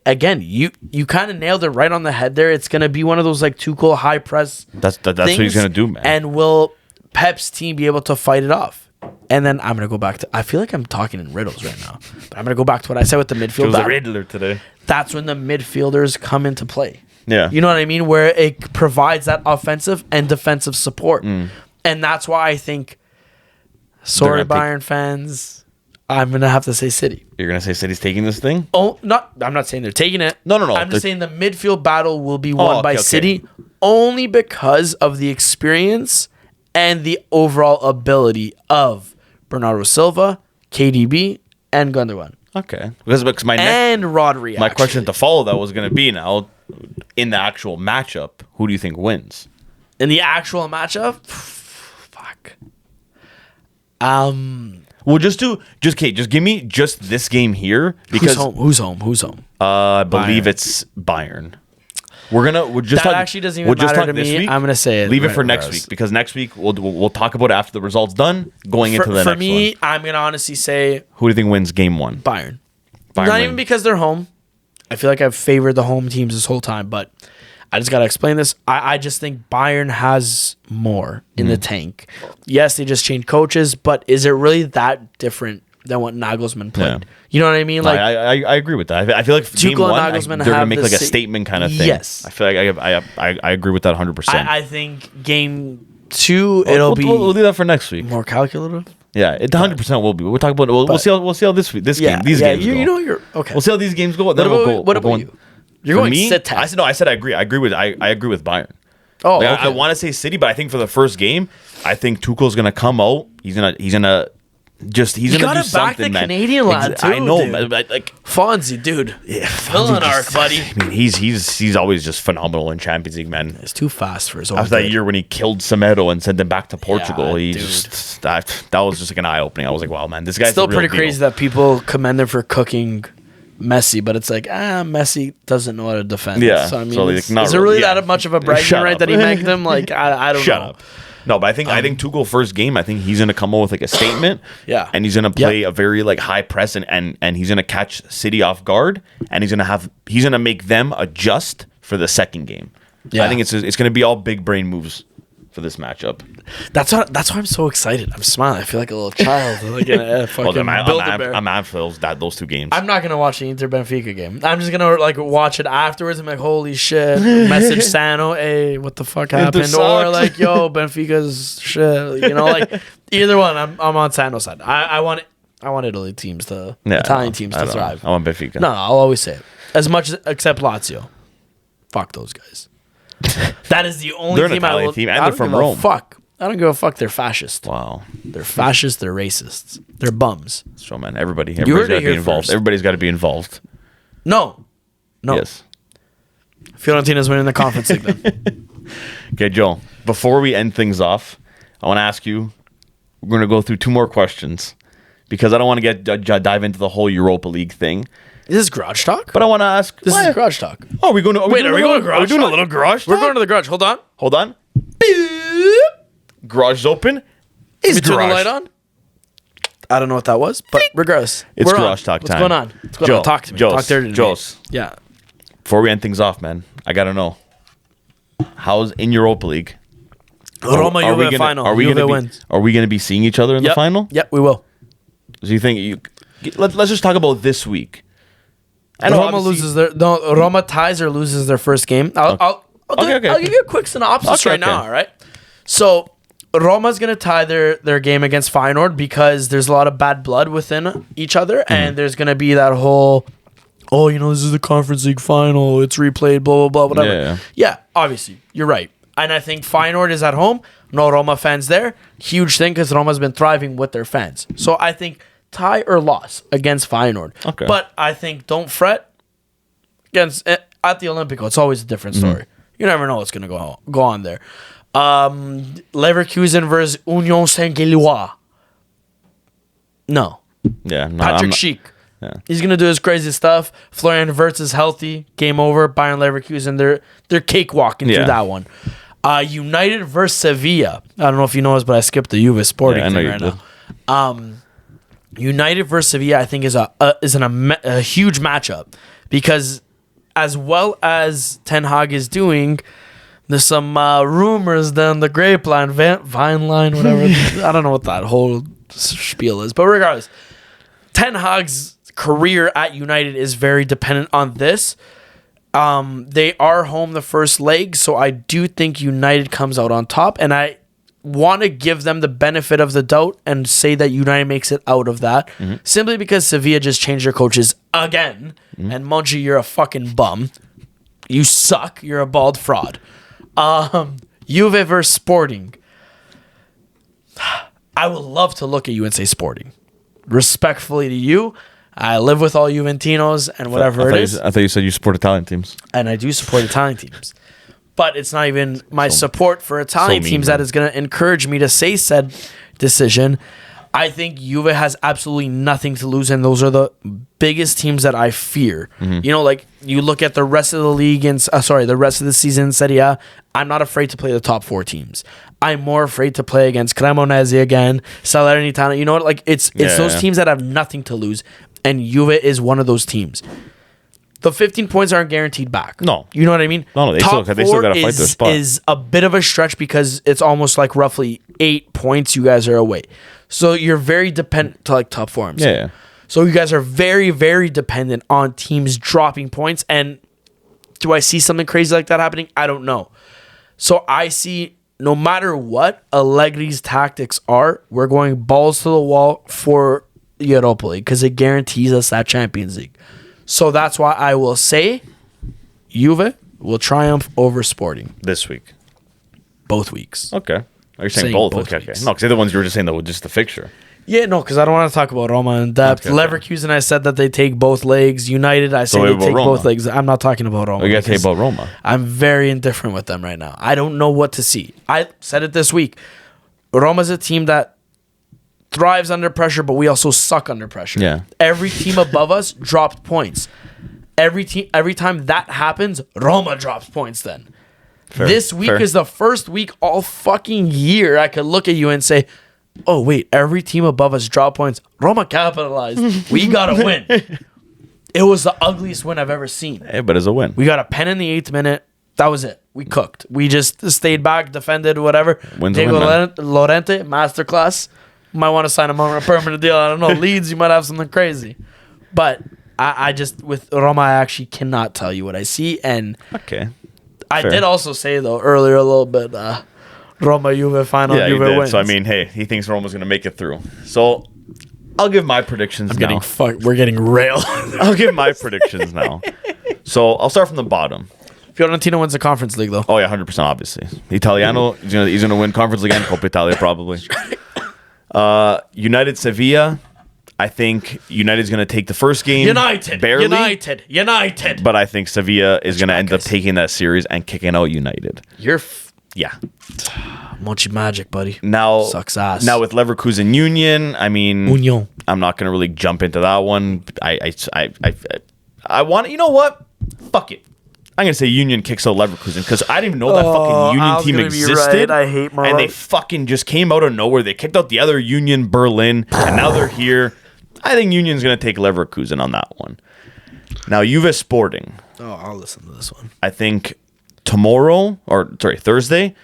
again, you kind of nailed it right on the head there. It's going to be one of those like Tuchel high press. That's what he's gonna do, man. And will Pep's team be able to fight it off? And then I'm going to go back to... I feel like I'm talking in riddles right now. But I'm going to go back to what I said with the midfield It was a battle. riddler today. That's when the midfielders come into play. Yeah. You know what I mean? Where it provides that offensive and defensive support. And that's why I think... Sorry, They're gonna Bayern fans. I'm going to have to say City. You're gonna say City's taking this thing? Oh, I'm not saying they're taking it. No. I'm just saying the midfield battle will be won by okay. City only because of the experience and the overall ability of Bernardo Silva, KDB, and Gundogan. Okay. Because my next, And Rodri, my question to follow that was gonna be now in the actual matchup, who do you think wins? in the actual matchup, fuck. We'll just give me just this game here because Who's home? I believe Bayern. it's Bayern. We'll just That talk, actually doesn't even we'll just matter talk to this me. week. I'm gonna say it. Leave it right for next regardless. week because next week we'll talk about it after the results done. Going into the For next me, one, I'm gonna honestly say who do you think wins game one? Bayern. Bayern Not win. even because they're home. I feel like I've favored the home teams this whole time, but I just gotta explain this. I just think Bayern has more in the tank. Yes, they just changed coaches, but is it really that different than what Nagelsmann played? Yeah. You know what I mean? Like I agree with that. I feel like Tuchel game one, and Nagelsmann they're gonna have make the like a sa- statement kind of thing. Yes. I feel like I agree with that 100%. I think game 2 it'll be we'll do that for next week. more calculative. Yeah, it 100% will be. We'll talk about it. We'll see how this game these games go. You know you're okay. We'll see how these games go. what Then about, we'll go. what we'll about go you? You're For going me, sit I said I agree. I agree with Bayern. Oh, Like, okay. I want to say City, but I think for the first game, I think Tuchel's gonna come out. He's gonna do gotta something, back the man. Canadian lad, I too, know, dude. man, like Fonzie, dude. yeah, Villain arc, buddy. I mean, he's always just phenomenal in Champions League, man. It's too fast for his own. After that good. year when he killed Semedo and sent them back to Portugal, Yeah, he dude. just that was just like an eye opening. I was like, wow, man, this guy's Still the real pretty deal. crazy that people commend him for cooking Messi, but it's like, Messi doesn't know how to defend. Yeah, So I mean, so, like, is not it really really, yeah. that much of a bragging Shut right up. that he megged him? Like, I don't Shut know. up. No, but I think Tuchel first game, I think he's gonna come out with like a statement. Yeah. And he's gonna play a very like high press and he's gonna catch City off guard and he's gonna make them adjust for the second game. Yeah. I think it's gonna be all big brain moves for this matchup. That's why I'm so excited. I'm smiling. I feel like a little child. Like a fucking Build-A-Bear. I'm amped for those two games. I'm not gonna watch the Inter Benfica game. I'm just gonna like watch it afterwards. I'm like, holy shit! Message Sano, hey, what the fuck happened? Or sucks. like, yo, Benfica's shit. You know, like either one. I'm on Sano's side. I want Italy teams to Italian teams I to don't know. thrive. I want Benfica. No, I'll always say it. As much as except Lazio. Fuck those guys. That is the only They're an team I Italian will. team, and I they're don't from give a Rome. Fuck. I don't give a fuck. They're fascist. Wow. They're fascist. They're racists. They're bums. So man, everybody's heard got it to be here involved. first. Everybody's got to be involved. No. Yes. Fiorentina's winning the conference league then. Okay, Joe. Before we end things off, I want to ask you. We're going to go through two more questions because I don't want to dive into the whole Europa League thing. Is this garage talk? But I want to ask. This what? is garage talk. Oh, are we going to? Wait, are we going to garage? Are we doing a talk? little garage? We're talk? going to the garage. Hold on. Hold on. Garage is open. Is It's turn the garage. light on? I don't know what that was, but regardless, It's we're garage on. talk What's time. going on? What's going Joe, on? Talk to me. Joe's, Talk dirty to me. Joe's. Yeah. Before we end things off, man, I gotta know. How's in Europa League? Roma Are we Juve gonna- final. Are we Juve gonna wins. Are we gonna be seeing each other in the final? Yep, we will. Do you think let's just talk about this week. I know Roma obviously- Roma ties or loses their first game. I'll Okay. give you a quick synopsis Okay, right now, okay. all right? So Roma's going to tie their game against Feyenoord because there's a lot of bad blood within each other, and there's going to be that whole, this is the Conference League final, it's replayed, blah, blah, blah, whatever. Yeah, obviously, you're right. And I think Feyenoord is at home, no Roma fans there. Huge thing because Roma's been thriving with their fans. So I think tie or loss against Feyenoord. Okay. But I think don't fret against at the Olympico. It's always a different story. You never know what's going to go on there. Leverkusen versus Union Saint-Gilloise. No. Yeah, no, Patrick I'm not- Schick. He's gonna do his crazy stuff. Florian Wirtz is healthy. Game over. Bayern Leverkusen, they're cakewalking through that one. United versus Sevilla. I don't know if you know this, but I skipped the Juve Sporting thing right now. United versus Sevilla, I think, is a huge matchup because as well as Ten Hag is doing, there's some rumors down the grapevine, vine line, whatever. I don't know what that whole spiel is, but regardless, Ten Hag's career at United is very dependent on this. They are home the first leg, so I do think United comes out on top, and I want to give them the benefit of the doubt and say that United makes it out of that, simply because Sevilla just changed their coaches again, and Monchi, you're a fucking bum. You suck. You're a bald fraud. Juve versus Sporting. I would love to look at you and say Sporting. Respectfully to you, I live with all Juventinos and whatever it is. I thought you said you support Italian teams. And I do support Italian teams. But it's not even my support for Italian teams that is going to encourage me to say said decision. I think Juve has absolutely nothing to lose, and those are the biggest teams that I fear. You know, like you look at the rest of the league and the rest of the season in Serie A, I'm not afraid to play the top 4 teams. I'm more afraid to play against Cremonese again, Salernitana. You know what? Like it's those teams that have nothing to lose, and Juve is one of those teams. The 15 points aren't guaranteed back. No. You know what I mean? No, they still got to fight their spot. Is a bit of a stretch because it's almost like roughly 8 points you guys are away. So you're very dependent to like top 4. Yeah. So you guys are very, very dependent on teams dropping points. And do I see something crazy like that happening? I don't know. So I see no matter what Allegri's tactics are, we're going balls to the wall for Europa League because it guarantees us that Champions League. So that's why I will say Juve will triumph over Sporting. This week. Both weeks. Okay. Are you saying both? Okay. No, because the other ones you were just saying, though, just the fixture. Yeah, no, because I don't want to talk about Roma in depth. Okay. Leverkusen, I said that they take both legs. United, I say they take both legs. I'm not talking about Roma. You got to say about Roma. I'm very indifferent with them right now. I don't know what to see. I said it this week. Roma's a team that thrives under pressure, but we also suck under pressure. Yeah. Every team above us dropped points. Every time that happens, Roma drops points then. Fair, this week is the first week all fucking year I could look at you and say, oh, wait, every team above us dropped points. Roma capitalized. We got to win. It was the ugliest win I've ever seen. Hey, but it's a win. We got a pen in the 8th minute. That was it. We cooked. We just stayed back, defended, whatever. Diego Lorente, masterclass. Might want to sign him on a permanent deal. I don't know. Leeds, you might have something crazy. But I just, with Roma, I actually cannot tell you what I see. And okay. I did also say, though, earlier a little bit, Roma, Juve, final, Juve wins. So, I mean, hey, he thinks Roma's going to make it through. So, I'll give my predictions now. We're getting railed. I'll give my predictions now. So, I'll start from the bottom. Fiorentina wins the Conference League, though. Oh, yeah, 100%, obviously. Italiano, he's going to win Conference League and Coppa Italia, probably. United Sevilla, I think United's going to take the first game. Barely. United. But I think Sevilla is going to end up taking that series and kicking out United. Yeah. Monchi magic, buddy. Now, sucks ass. Now with Leverkusen Union, I mean, I'm not going to really jump into that one. I want, you know what? Fuck it. I'm going to say Union kicks out Leverkusen because I didn't even know that fucking Union team existed. Right. I hate Morocco. And they fucking just came out of nowhere. They kicked out the other Union Berlin, and now they're here. I think Union's going to take Leverkusen on that one. Now, Juve Sporting. Oh, I'll listen to this one. I think Thursday,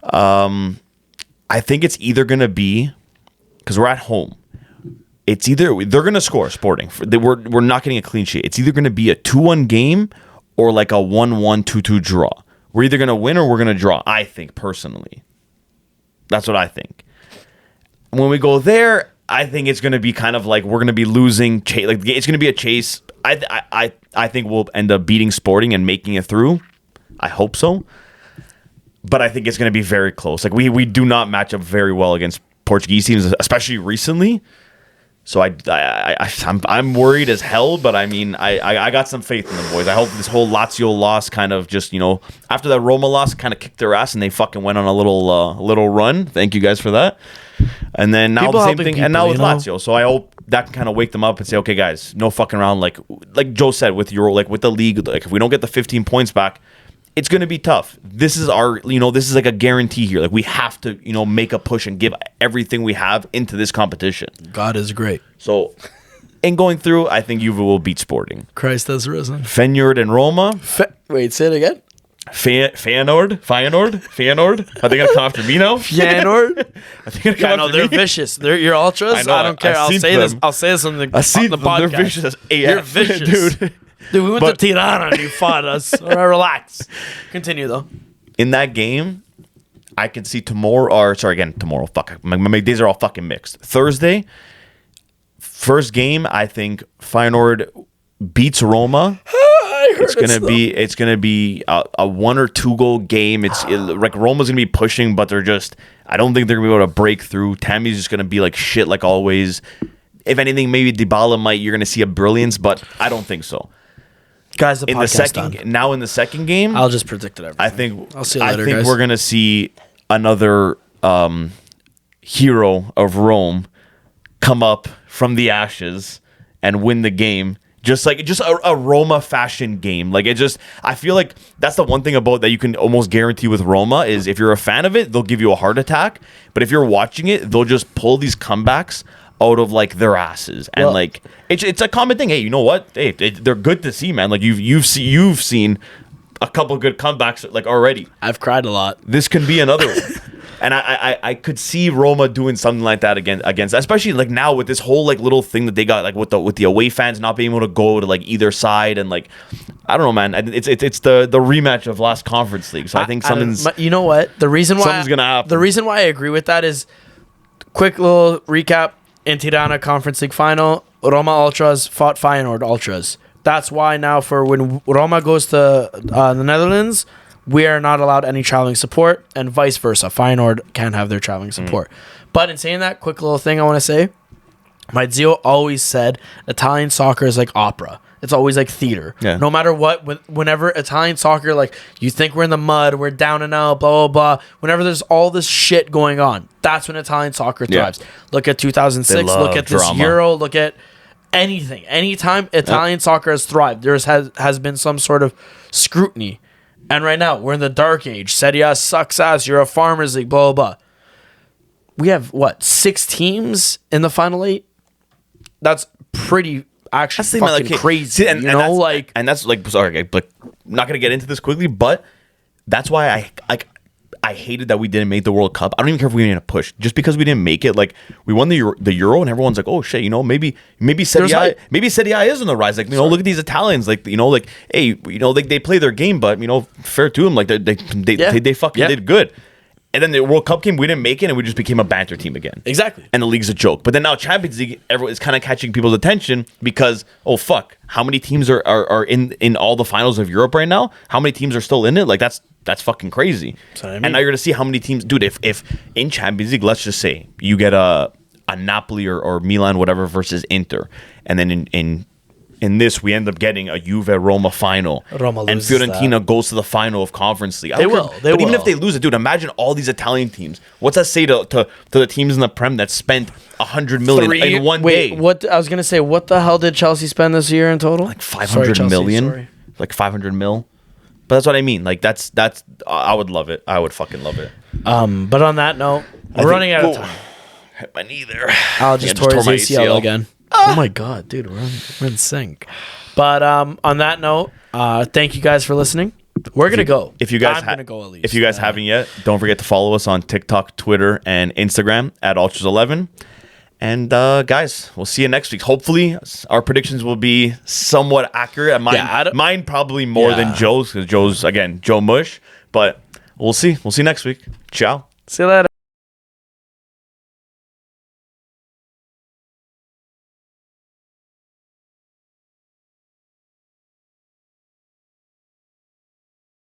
I think it's either going to be, because we're at home, it's either, they're going to score, Sporting. We're not getting a clean sheet. It's either going to be a 2-1 game or like a 1-1, 2-2 draw. We're either going to win or we're going to draw, I think, personally. That's what I think. When we go there, I think it's going to be kind of like we're going to be losing. Like it's going to be a chase. I think we'll end up beating Sporting and making it through. I hope so. But I think it's going to be very close. Like we do not match up very well against Portuguese teams, especially recently. So I'm worried as hell, but I mean I got some faith in the boys. I hope this whole Lazio loss kind of just, after that Roma loss kind of kicked their ass and they fucking went on a little run. Thank you guys for that. And then now the same thing, and now with Lazio. So I hope that can kind of wake them up and say, okay, guys, no fucking around. Like Joe said with Euro, like with the league, like if we don't get the 15 points back, it's going to be tough. This is our, this is like a guarantee here. Like we have to, make a push and give everything we have into this competition. God is great. So, in going through, I think Juve will beat Sporting. Christ has risen. Feyenoord and Roma. Wait, say it again. Feyenoord. Are they gonna come after me now? Feyenoord. I think they're gonna come after they're me. vicious. They're your ultras. I don't care. I'll say this on the podcast. They're vicious. You're vicious, dude. We went to Tirana and you fought us. All right, relax. Continue though. In that game, I can see tomorrow. Fuck, my days are all fucking mixed. Thursday, first game. I think Feyenoord beats Roma. It's gonna be a 1 or 2 goal game. Like Roma's gonna be pushing, but I don't think they're gonna be able to break through. Tammy's just gonna be like shit like always. If anything, maybe Dybala you're gonna see a brilliance, but I don't think so. Guys, in the second game, I'll just predict it. Everything. I'll see you later, I think guys. we're gonna see another hero of Rome come up from the ashes and win the game. Just a Roma fashion game. Like I feel like that's the one thing about that you can almost guarantee with Roma is if you're a fan of it, they'll give you a heart attack. But if you're watching it, they'll just pull these comebacks out of like their asses, and it's a common thing. Hey, you know what? Hey, they're good to see, man. Like you've seen a couple good comebacks like already. I've cried a lot. This can be another one. And I could see Roma doing something like that against, especially like now with this whole like little thing that they got like with the away fans not being able to go to like either side, and like I don't know, man. It's the rematch of last Conference League, so I think something's. You know what? The reason why something's gonna happen. The reason why I agree with that is quick little recap in Tirana Conference League final. Roma Ultras fought Feyenoord Ultras. That's why now for when Roma goes to the Netherlands, we are not allowed any traveling support, and vice versa. Feyenoord can have their traveling support. But in saying that, quick little thing I want to say, my Zio always said Italian soccer is like opera. It's always like theater. Yeah. No matter what, whenever Italian soccer, like you think we're in the mud, we're down and out, blah, blah, blah. Whenever there's all this shit going on, that's when Italian soccer thrives. Yeah. Look at 2006, look at this drama. Euro, look at anything. Anytime Italian soccer has thrived, there has been some sort of scrutiny. And right now, we're in the dark age. Serie A sucks ass. You're a Farmers League, blah, blah, blah. We have, 6 teams in the Final 8? That's pretty actually fucking crazy. See, and that's sorry, like, not going to get into this quickly, but that's why I hated that we didn't make the World Cup. I don't even care if we didn't push. Just because we didn't make it, like we won the Euro, and everyone's like, "Oh shit, maybe Serie A is on the rise." Like, look at these Italians. Like, hey, they play their game, but fair to them. Like they fucking did good. And then the World Cup came, we didn't make it, and we just became a banter team again. Exactly. And the league's a joke. But then now Champions League, everyone is kind of catching people's attention because, oh fuck, how many teams are in all the finals of Europe right now? How many teams are still in it? Like that's fucking crazy. And now you're gonna see how many teams, dude. If in Champions League, let's just say you get a Napoli or Milan, whatever, versus Inter, and then in this we end up getting a Juve Roma final, and Fiorentina goes to the final of Conference League. Even if they lose it, dude, imagine all these Italian teams. What's that say to the teams in the Prem that spent 100 million in one day? What I was gonna say? What the hell did Chelsea spend this year in total? Like 500 million. Like 500 mil. But that's what I mean. Like that's I would love it. I would fucking love it. But on that note, we're running out of time. Hit my knee there. I'll just tore my ACL again. Oh my god, dude, we're in sync. But on that note, thank you guys for listening. We're gonna go. If you guys gonna go at least. If you guys haven't yet, don't forget to follow us on TikTok, Twitter, and Instagram at Ultras11. And guys, we'll see you next week. Hopefully, our predictions will be somewhat accurate. Mine probably more than Joe's, because Joe's again Joe Mush. But we'll see. We'll see you next week. Ciao. See you later.